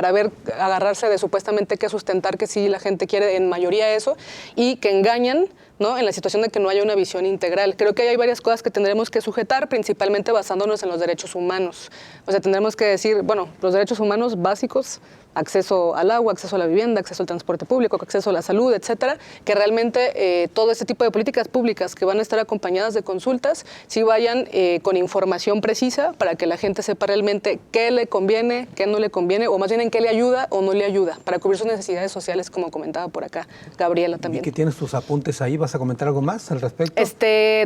C: agarrarse de supuestamente qué sustentar que sí la gente quiere en mayoría eso, y que engañan, ¿no?, en la situación de que no haya una visión integral. Creo que hay varias cosas que tendremos que sujetar, principalmente basándonos en los derechos humanos. O sea, tendremos que decir, bueno, los derechos humanos básicos, acceso al agua, acceso a la vivienda, acceso al transporte público, acceso a la salud, etcétera, que realmente todo este tipo de políticas públicas que van a estar acompañadas de consultas, sí vayan con información precisa para que la gente sepa realmente qué le conviene, qué no le conviene, o más bien en qué le ayuda o no le ayuda, para cubrir sus necesidades sociales, como comentaba por acá Gabriela también.
B: ¿Y que tienes tus apuntes ahí? ¿Vas a comentar algo más al respecto?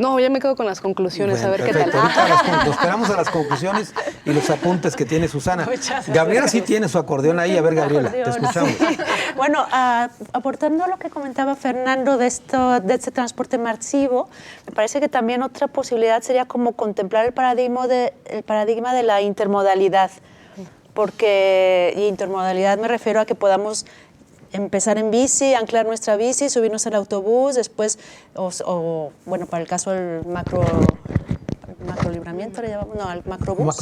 C: No, ya me quedo con las conclusiones, bueno, a ver perfecto.
B: Qué tal. Ahorita esperamos a las conclusiones y los apuntes que tiene Susana. Gabriela sí tiene su acordeón ahí. A ver, Gabriela, te escuchamos.
D: Bueno, aportando lo que comentaba Fernando de este transporte masivo, me parece que también otra posibilidad sería como contemplar el paradigma de la intermodalidad, porque intermodalidad me refiero a que podamos empezar en bici, anclar nuestra bici, subirnos al autobús, después, bueno, para el caso del macrolibramiento le llamamos, no, al macrobús.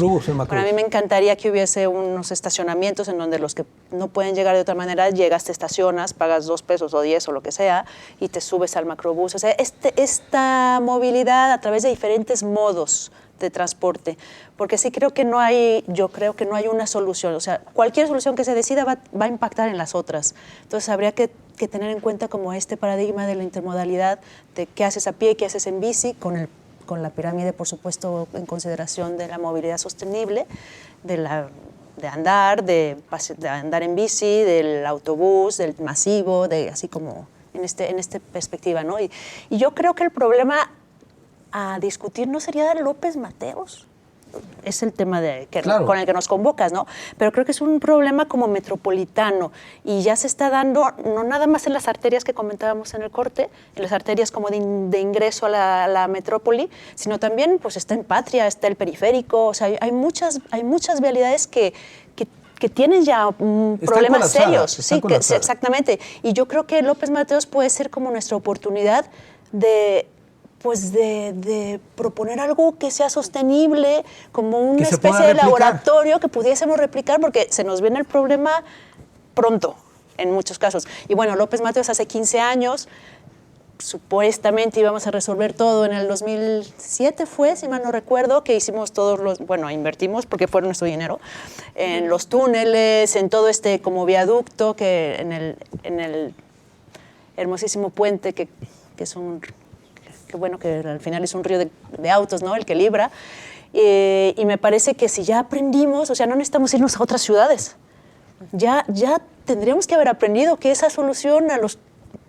D: Para mí me encantaría que hubiese unos estacionamientos en donde los que no pueden llegar de otra manera, llegas, te estacionas, pagas 2 pesos o 10 o lo que sea y te subes al macrobús. O sea, esta movilidad a través de diferentes modos de transporte, porque sí creo que yo creo que no hay una solución. O sea, cualquier solución que se decida va a impactar en las otras. Entonces habría que tener en cuenta como este paradigma de la intermodalidad, de qué haces a pie, qué haces en bici, con la pirámide, por supuesto, en consideración de la movilidad sostenible, de andar en bici, del autobús, del masivo, así como en esta perspectiva, ¿no? Y yo creo que el problema a discutir no sería de López Mateos, es el tema claro, con el que nos convocas, ¿no? Pero creo que es un problema como metropolitano y ya se está dando, no nada más en las arterias que comentábamos en el corte, en las arterias como de ingreso a la metrópoli, sino también pues está en Patria, está el periférico, o sea, hay muchas vialidades que que tienen ya problemas serios.
B: Están
D: Sí,
B: colapsadas.
D: exactamente. Y yo creo que López Mateos puede ser como nuestra oportunidad de proponer algo que sea sostenible, como una
B: Que se pueda
D: especie de
B: replicar.
D: laboratorio que pudiésemos replicar, porque se nos viene el problema pronto, en muchos casos. Y bueno, López Mateos hace 15 años, supuestamente íbamos a resolver todo en el 2007 fue, si mal no recuerdo, que hicimos invertimos, porque fue nuestro dinero, en los túneles, en todo este como viaducto, que en el hermosísimo puente que es que al final es un río de autos, ¿no? El que libra. Y me parece que si ya aprendimos, o sea, no necesitamos irnos a otras ciudades. Ya tendríamos que haber aprendido que esa solución a los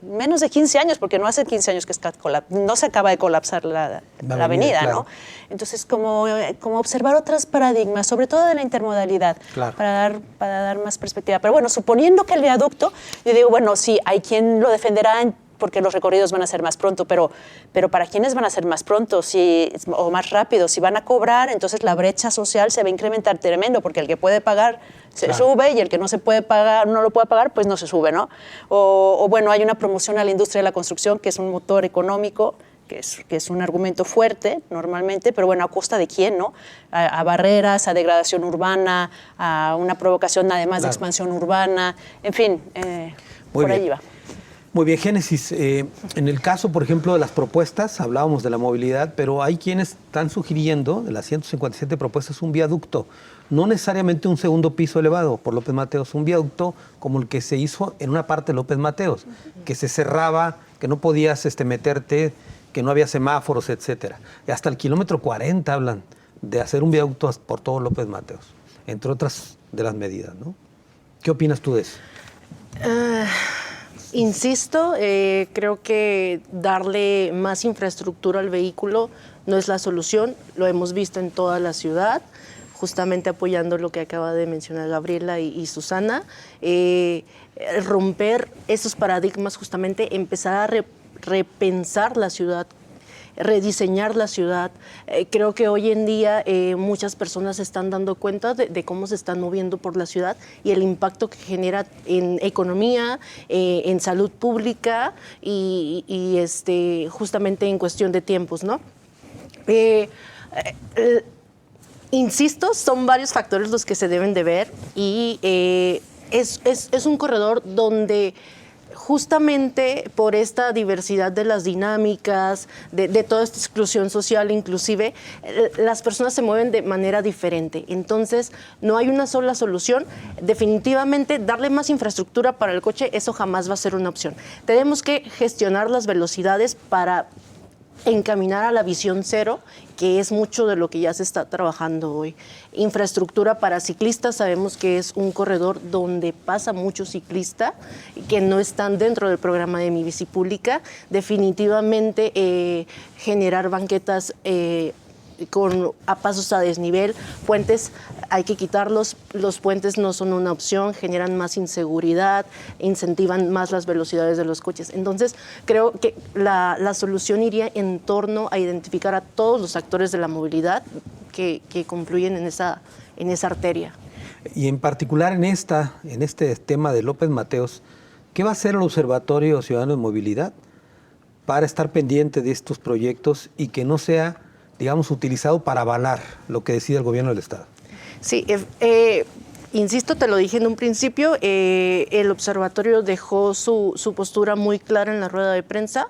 D: menos de 15 años, porque no hace 15 años que no se acaba de colapsar la avenida,
B: claro.
D: ¿no? Entonces, como observar otros paradigmas, sobre todo de la intermodalidad,
B: Claro.
D: para dar más perspectiva. Pero bueno, suponiendo que el viaducto, yo digo, bueno, sí, hay quien lo defenderá porque los recorridos van a ser más pronto, pero ¿para quiénes van a ser más pronto o más rápido? Si van a cobrar, entonces la brecha social se va a incrementar tremendo, porque el que puede pagar se sube y el que no se puede pagar, no lo puede pagar, pues no se sube, ¿no? O bueno, hay una promoción a la industria de la construcción, que es un motor económico, que es un argumento fuerte normalmente, pero bueno, ¿a costa de quién, no? A barreras, a degradación urbana, a una provocación además de expansión urbana, en fin, por allí va.
B: Muy bien, Génesis. En el caso, por ejemplo, de las propuestas, hablábamos de la movilidad, pero hay quienes están sugiriendo, de las 157 propuestas, un viaducto. No necesariamente un segundo piso elevado por López Mateos, un viaducto como el que se hizo en una parte de López Mateos, que se cerraba, que no podías meterte, que no había semáforos, etcétera. Y hasta el kilómetro 40 hablan de hacer un viaducto por todo López Mateos, entre otras de las medidas, ¿no? ¿Qué opinas tú de eso?
E: Insisto, creo que darle más infraestructura al vehículo no es la solución. Lo hemos visto en toda la ciudad, justamente apoyando lo que acaba de mencionar Gabriela y Susana. Romper esos paradigmas, justamente empezar a repensar la ciudad, rediseñar la ciudad. Creo que hoy en día muchas personas se están dando cuenta de cómo se están moviendo por la ciudad y el impacto que genera en economía, en salud pública y justamente en cuestión de tiempos, ¿no? Insisto, son varios factores los que se deben de ver y es un corredor donde justamente por esta diversidad de las dinámicas, de toda esta exclusión social inclusive, las personas se mueven de manera diferente. Entonces, no hay una sola solución. Definitivamente, darle más infraestructura para el coche, eso jamás va a ser una opción. Tenemos que gestionar las velocidades para encaminar a la visión cero, que es mucho de lo que ya se está trabajando hoy. Infraestructura para ciclistas, sabemos que es un corredor donde pasa mucho ciclista, que no están dentro del programa de Mi Bici Pública. Definitivamente generar banquetas a pasos a desnivel, puentes hay que quitarlos, los puentes no son una opción, generan más inseguridad, incentivan más las velocidades de los coches. Entonces, creo que la solución iría en torno a identificar a todos los actores de la movilidad que confluyen en esa arteria.
B: Y en particular en este tema de López Mateos, ¿qué va a hacer el Observatorio Ciudadano de Movilidad para estar pendiente de estos proyectos y que no sea, digamos, utilizado para avalar lo que decide el gobierno del Estado?
E: Sí, insisto, te lo dije en un principio, el observatorio dejó su postura muy clara en la rueda de prensa,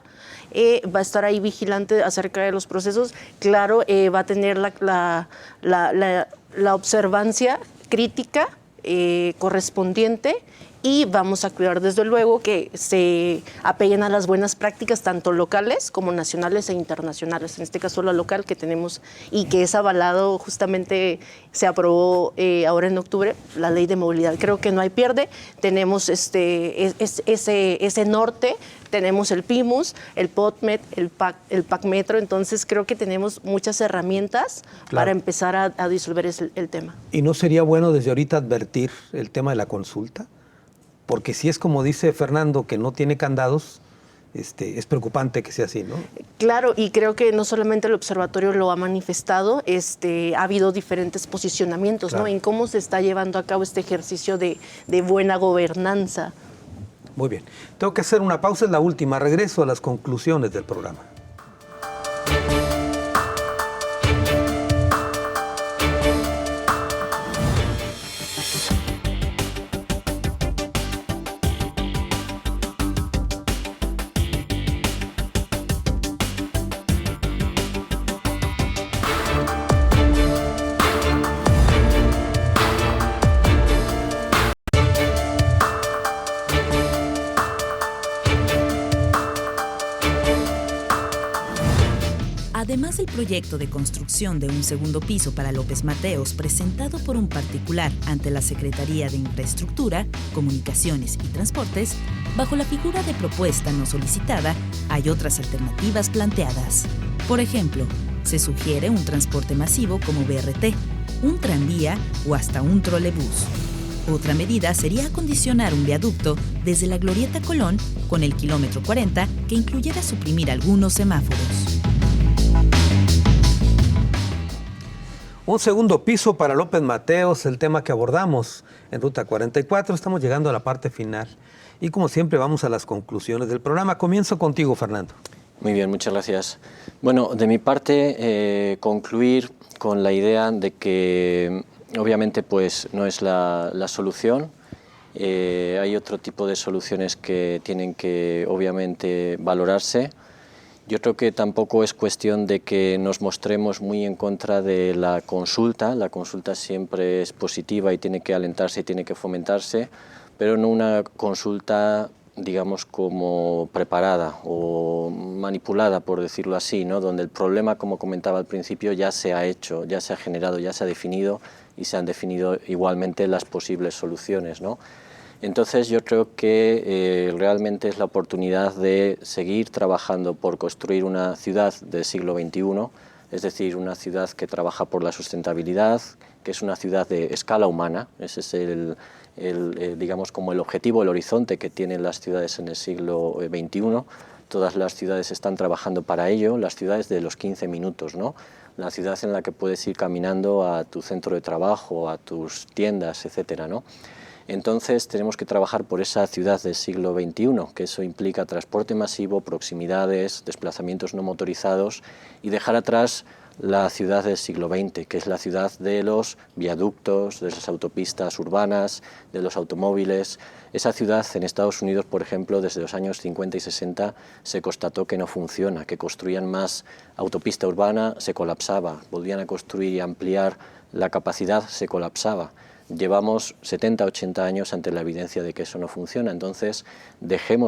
E: va a estar ahí vigilante acerca de los procesos, claro, va a tener la observancia crítica correspondiente, y vamos a cuidar desde luego que se apeguen a las buenas prácticas tanto locales como nacionales e internacionales. En este caso la local que tenemos y que es avalado, justamente se aprobó ahora en octubre la ley de movilidad. Creo que no hay pierde, tenemos ese norte, tenemos el PIMUS, el POTMET, el PAC Metro, entonces creo que tenemos muchas herramientas para empezar a disolver el tema.
B: ¿Y no sería bueno desde ahorita advertir el tema de la consulta? Porque si es como dice Fernando, que no tiene candados, es preocupante que sea así, ¿no?
E: Claro, y creo que no solamente el observatorio lo ha manifestado, ha habido diferentes posicionamientos,
B: Claro.
E: ¿no? En cómo se está llevando a cabo este ejercicio de buena gobernanza.
B: Muy bien. Tengo que hacer una pausa, es la última. Regreso a las conclusiones del programa.
A: Además del proyecto de construcción de un segundo piso para López Mateos presentado por un particular ante la Secretaría de Infraestructura, Comunicaciones y Transportes, bajo la figura de propuesta no solicitada, hay otras alternativas planteadas. Por ejemplo, se sugiere un transporte masivo como BRT, un tranvía o hasta un trolebús. Otra medida sería acondicionar un viaducto desde la Glorieta Colón con el kilómetro 40 que incluyera suprimir algunos semáforos.
B: Un segundo piso para López Mateos, el tema que abordamos en Ruta 44. Estamos llegando a la parte final y como siempre vamos a las conclusiones del programa. Comienzo contigo, Fernando.
F: Muy bien, muchas gracias. Bueno, de mi parte, concluir con la idea de que obviamente pues no es la solución. Hay otro tipo de soluciones que tienen que obviamente valorarse. Yo creo que tampoco es cuestión de que nos mostremos muy en contra de la consulta. La consulta siempre es positiva y tiene que alentarse y tiene que fomentarse, pero no una consulta, digamos, como preparada o manipulada, por decirlo así, ¿no? Donde el problema, como comentaba al principio, ya se ha hecho, ya se ha generado, ya se ha definido y se han definido igualmente las posibles soluciones, ¿no? Entonces yo creo que realmente es la oportunidad de seguir trabajando por construir una ciudad del siglo XXI, es decir, una ciudad que trabaja por la sustentabilidad, que es una ciudad de escala humana. Ese es digamos, como el objetivo, el horizonte que tienen las ciudades en el siglo XXI. Todas las ciudades están trabajando para ello, las ciudades de los 15 minutos, ¿no? La ciudad en la que puedes ir caminando a tu centro de trabajo, a tus tiendas, etcétera, ¿no? Entonces tenemos que trabajar por esa ciudad del siglo XXI, que eso implica transporte masivo, proximidades, desplazamientos no motorizados y dejar atrás la ciudad del siglo XX, que es la ciudad de los viaductos, de las autopistas urbanas, de los automóviles. Esa ciudad en Estados Unidos, por ejemplo, desde los años 50 y 60 se constató que no funciona, que construían más autopista urbana, se colapsaba, volvían a construir y ampliar la capacidad, se colapsaba. Llevamos 70, 80 años ante la evidencia de que eso no funciona, entonces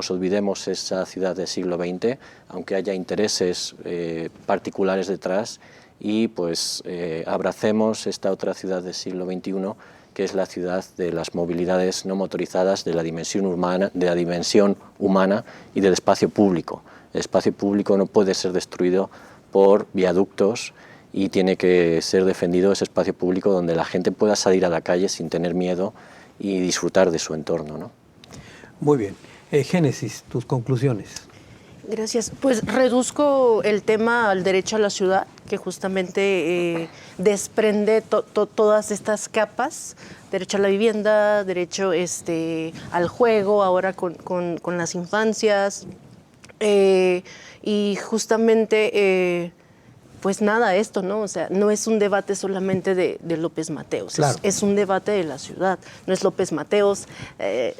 F: olvidemos esa ciudad del siglo XX, aunque haya intereses particulares detrás, y pues abracemos esta otra ciudad del siglo XXI, que es la ciudad de las movilidades no motorizadas, de la dimensión humana y del espacio público. El espacio público no puede ser destruido por viaductos, y tiene que ser defendido ese espacio público donde la gente pueda salir a la calle sin tener miedo y disfrutar de su entorno, ¿no?
B: Muy bien. Génesis, tus conclusiones.
E: Gracias. Pues reduzco el tema al derecho a la ciudad, que justamente desprende todas estas capas, derecho a la vivienda, derecho al juego, ahora con las infancias, y justamente... pues nada, esto, ¿no? O sea, no es un debate solamente de López Mateos, claro. es un debate de la ciudad. No es López Mateos,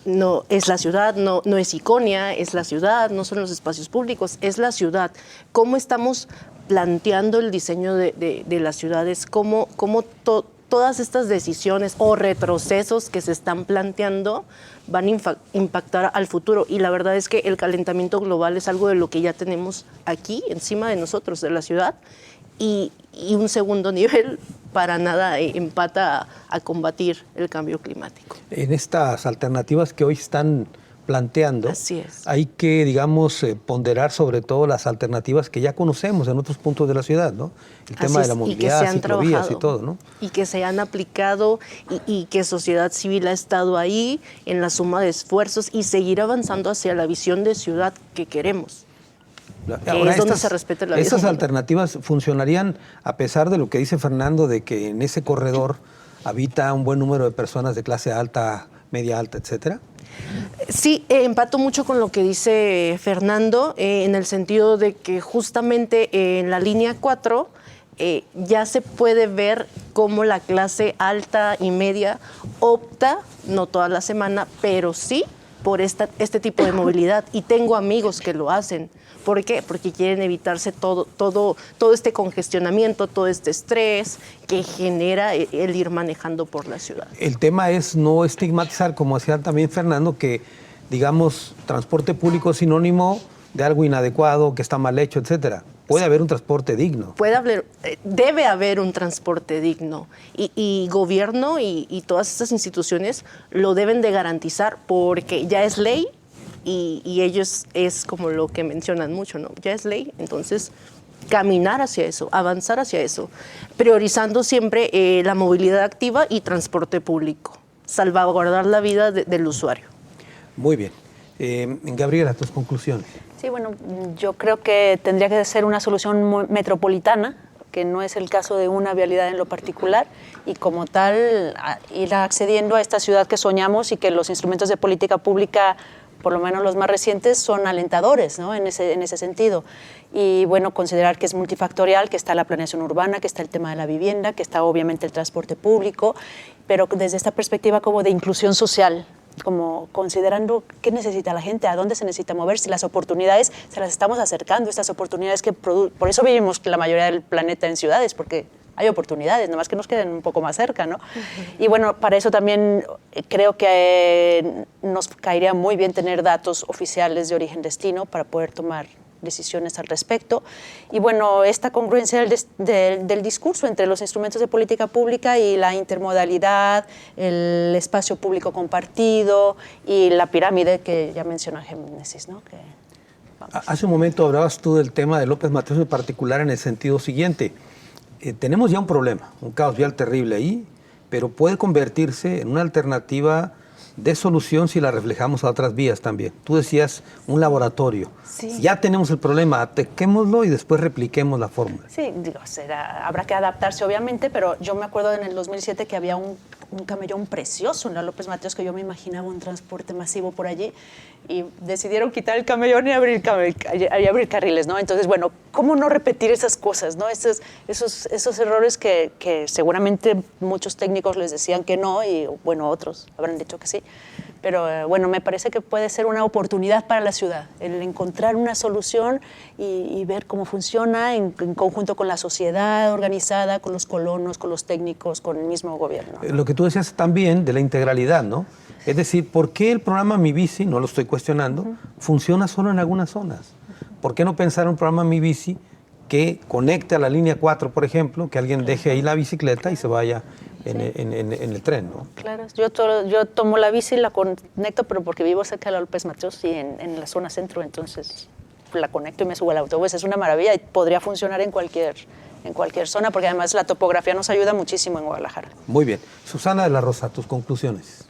E: no es la ciudad, no es Iconia, es la ciudad, no son los espacios públicos, es la ciudad. ¿Cómo estamos planteando el diseño de las ciudades? ¿Cómo todas estas decisiones o retrocesos que se están planteando van a impactar al futuro? Y la verdad es que el calentamiento global es algo de lo que ya tenemos aquí, encima de nosotros, de la ciudad, y un segundo nivel para nada empata a combatir el cambio climático.
B: En estas alternativas que hoy están planteando,
E: Así es.
B: hay que, digamos, ponderar sobre todo las alternativas que ya conocemos en otros puntos de la ciudad, ¿no? El tema de la movilidad, ciclovías y todo, ¿no?
E: Y que se han aplicado y que sociedad civil ha estado ahí en la suma de esfuerzos y seguir avanzando hacia la visión de ciudad que queremos.
B: Ahora,
E: es donde se respeta la vida
B: ¿Estas
E: humana.
B: alternativas funcionarían a pesar de lo que dice Fernando, de que en ese corredor habita un buen número de personas de clase alta, media alta, etcétera?
E: Sí, empato mucho con lo que dice Fernando, en el sentido de que justamente en la línea 4 ya se puede ver cómo la clase alta y media opta, no toda la semana, pero sí por este tipo de movilidad. Y tengo amigos que lo hacen. ¿Por qué? Porque quieren evitarse todo este congestionamiento, todo este estrés que genera el ir manejando por la ciudad.
B: El tema es no estigmatizar, como decía también Fernando, que, digamos, transporte público es sinónimo de algo inadecuado, que está mal hecho, etcétera. Puede haber un transporte digno.
E: Debe haber un transporte digno y gobierno y todas estas instituciones lo deben de garantizar porque ya es ley y ellos es como lo que mencionan mucho, ¿no? Ya es ley, entonces caminar hacia eso, avanzar hacia eso, priorizando siempre la movilidad activa y transporte público, salvaguardar la vida del usuario.
B: Muy bien. Gabriela, tus conclusiones.
D: Sí, bueno, yo creo que tendría que ser una solución metropolitana, que no es el caso de una vialidad en lo particular, y como tal ir accediendo a esta ciudad que soñamos y que los instrumentos de política pública, por lo menos los más recientes, son alentadores, ¿no? en ese sentido. Y bueno, considerar que es multifactorial, que está la planeación urbana, que está el tema de la vivienda, que está obviamente el transporte público, pero desde esta perspectiva como de inclusión social, como considerando qué necesita la gente, a dónde se necesita mover, si las oportunidades se las estamos acercando, estas oportunidades que por eso vivimos la mayoría del planeta en ciudades, porque hay oportunidades, nomás que nos queden un poco más cerca, ¿no? Y bueno, para eso también creo que nos caería muy bien tener datos oficiales de origen-destino para poder tomar decisiones al respecto. Y bueno, esta congruencia del discurso entre los instrumentos de política pública y la intermodalidad, el espacio público compartido y la pirámide que ya mencionó Génesis, ¿no?
B: Hace un momento hablabas tú del tema de López Mateos en particular en el sentido siguiente. Tenemos ya un problema, un caos vial terrible ahí, pero puede convertirse en una alternativa de solución si la reflejamos a otras vías también. Tú decías un laboratorio. Sí. Ya tenemos el problema, ataquémoslo y después repliquemos la fórmula.
D: Sí, digo, habrá que adaptarse obviamente, pero yo me acuerdo en el 2007 que había un camellón precioso en la López Mateos, que yo me imaginaba un transporte masivo por allí, y decidieron quitar el camellón y abrir carriles, ¿no? Entonces, bueno, ¿cómo no repetir esas cosas, ¿no? Esos errores que seguramente muchos técnicos les decían que no, y bueno, otros habrán dicho que sí. Pero bueno, me parece que puede ser una oportunidad para la ciudad, el encontrar una solución y ver cómo funciona en conjunto con la sociedad organizada, con los colonos, con los técnicos, con el mismo gobierno.
B: Lo que tú decías también de la integralidad, ¿no? Es decir, ¿por qué el programa Mi Bici, no lo estoy cuestionando, funciona solo en algunas zonas? ¿Por qué no pensar en un programa Mi Bici que conecte a la línea 4, por ejemplo, que alguien deje ahí la bicicleta y se vaya en el tren, ¿no?
D: Claro, yo tomo la bici y la conecto, pero porque vivo cerca de la López Mateos y en la zona centro, entonces la conecto y me subo al autobús. Es una maravilla y podría funcionar en cualquier zona, porque además la topografía nos ayuda muchísimo en Guadalajara.
B: Muy bien. Susana de la Rosa, tus conclusiones.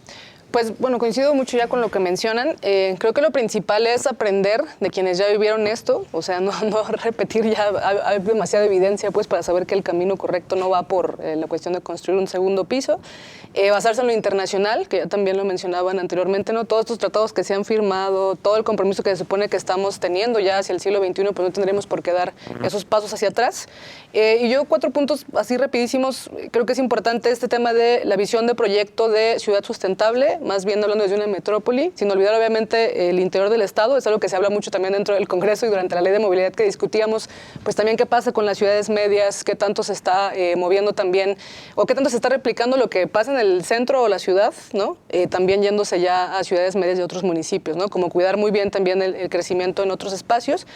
C: Pues bueno, coincido mucho ya con lo que mencionan. Creo que lo principal es aprender de quienes ya vivieron esto, o sea, no repetir, ya hay demasiada evidencia pues para saber que el camino correcto no va por la cuestión de construir un segundo piso. Basarse en lo internacional, que ya también lo mencionaban anteriormente, ¿no? Todos estos tratados que se han firmado, todo el compromiso que se supone que estamos teniendo ya hacia el siglo XXI, pues no tendremos por qué dar esos pasos hacia atrás. Y yo 4 puntos así rapidísimos. Creo que es importante este tema de la visión de proyecto de ciudad sustentable, más bien hablando desde una metrópoli, sin olvidar obviamente el interior del Estado. Es algo que se habla mucho también dentro del Congreso y durante la ley de movilidad que discutíamos, pues también qué pasa con las ciudades medias, qué tanto se está moviendo también, o qué tanto se está replicando lo que pasa en el centro o la ciudad, ¿no? También yéndose ya a ciudades medias de otros municipios, ¿no? Como cuidar muy bien también el crecimiento en otros espacios.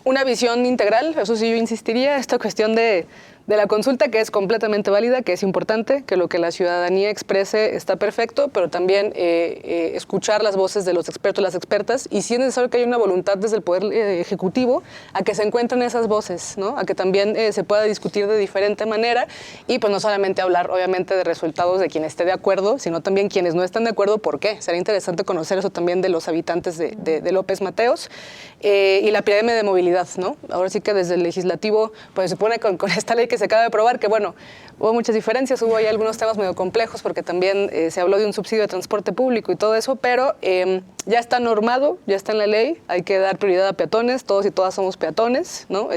C: Una visión integral, eso sí yo insistiría, esta cuestión de de la consulta, que es completamente válida, que es importante, que lo que la ciudadanía exprese está perfecto, pero también escuchar las voces de los expertos, las expertas, y sí es necesario que haya una voluntad desde el Poder Ejecutivo a que se encuentren esas voces, ¿no? A que también se pueda discutir de diferente manera y pues no solamente hablar obviamente de resultados de quien esté de acuerdo, sino también quienes no están de acuerdo, ¿por qué? Sería interesante conocer eso también de los habitantes de López Mateos. Y la pirámide de movilidad, ¿no? Ahora sí que desde el legislativo, pues se pone con esta ley que se acaba de aprobar, que bueno, hubo muchas diferencias, hubo ahí algunos temas medio complejos, porque también se habló de un subsidio de transporte público y todo eso, pero ya está normado, ya está en la ley, hay que dar prioridad a peatones, todos y todas somos peatones, ¿no?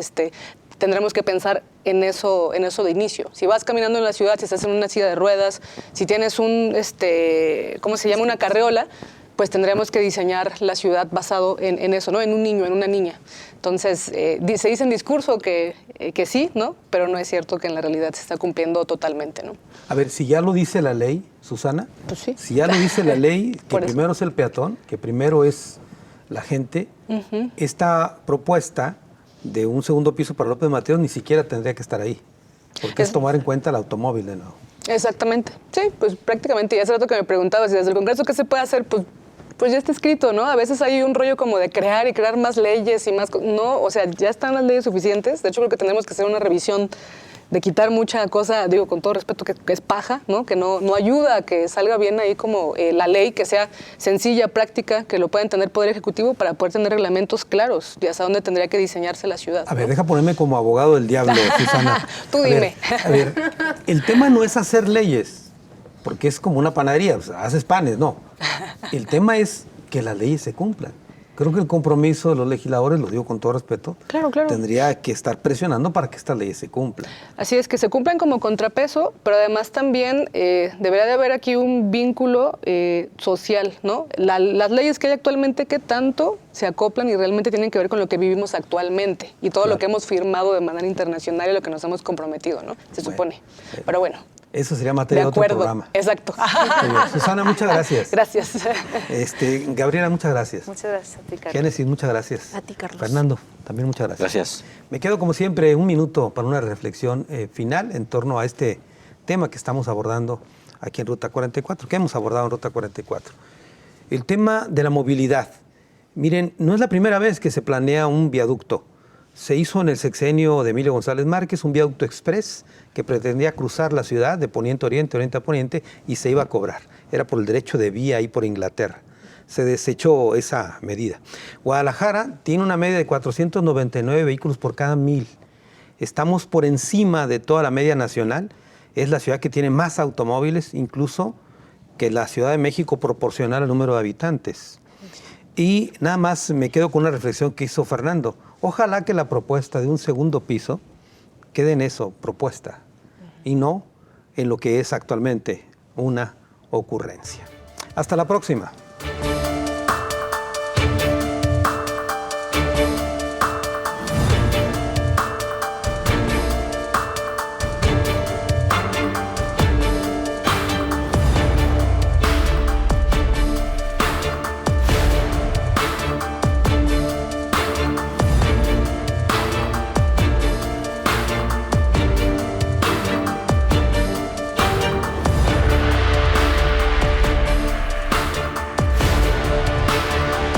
C: Tendremos que pensar en eso de inicio. Si vas caminando en la ciudad, si estás en una silla de ruedas, si tienes ¿cómo se llama? Una carreola, pues tendremos que diseñar la ciudad basado en eso, ¿no? En un niño, en una niña. Entonces, se dice en discurso que sí, ¿no? Pero no es cierto que en la realidad se está cumpliendo totalmente, ¿no?
B: A ver, si ya lo dice la ley, Susana,
C: pues sí.
B: Si ya lo dice la ley, que primero es el peatón, que primero es la gente, esta propuesta de un segundo piso para López Mateos ni siquiera tendría que estar ahí, porque es tomar en cuenta el automóvil de nuevo.
C: Exactamente. Sí, pues prácticamente. Y hace rato que me preguntabas, desde el Congreso, ¿qué se puede hacer? Pues ya está escrito, ¿no? A veces hay un rollo como de crear más leyes y más... No, o sea, ya están las leyes suficientes. De hecho, creo que tenemos que hacer una revisión de quitar mucha cosa, digo, con todo respeto, que es paja, ¿no? Que no ayuda a que salga bien ahí como la ley, que sea sencilla, práctica, que lo pueda entender Poder Ejecutivo para poder tener reglamentos claros de hasta dónde tendría que diseñarse la ciudad.
B: A ver, deja ponerme como abogado del diablo, Susana.
C: Tú dime.
B: A ver, el tema no es hacer leyes, porque es como una panadería, o sea, haces panes, no. El tema es que las leyes se cumplan. Creo que el compromiso de los legisladores, lo digo con todo respeto,
C: claro.
B: Tendría que estar presionando para que estas leyes se cumplan.
C: Así es, que se cumplan como contrapeso, pero además también debería de haber aquí un vínculo social, ¿no? Las leyes que hay actualmente, ¿qué tanto se acoplan y realmente tienen que ver con lo que vivimos actualmente? Y todo lo que hemos firmado de manera internacional y lo que nos hemos comprometido, ¿no? Se supone. Pero bueno.
B: Eso sería materia de otro programa.
C: Exacto.
B: Susana, muchas gracias.
C: Gracias.
B: Gabriela, muchas gracias.
D: Muchas gracias a ti, Carlos.
B: Génesis, muchas gracias.
E: A ti, Carlos.
B: Fernando, también muchas gracias.
F: Gracias.
B: Me quedo, como siempre, un minuto para una reflexión final en torno a este tema que estamos abordando aquí en Ruta 44, que hemos abordado en Ruta 44. El tema de la movilidad. Miren, no es la primera vez que se planea un viaducto. Se hizo en el sexenio de Emilio González Márquez un viaducto express que pretendía cruzar la ciudad de poniente a oriente, oriente a poniente, y se iba a cobrar. Era por el derecho de vía ahí por Inglaterra. Se desechó esa medida. Guadalajara tiene una media de 499 vehículos por cada 1000. Estamos por encima de toda la media nacional. Es la ciudad que tiene más automóviles, incluso que la Ciudad de México proporcional al número de habitantes. Y nada más me quedo con una reflexión que hizo Fernando. Ojalá que la propuesta de un segundo piso quede en eso, propuesta, y no en lo que es actualmente una ocurrencia. Hasta la próxima.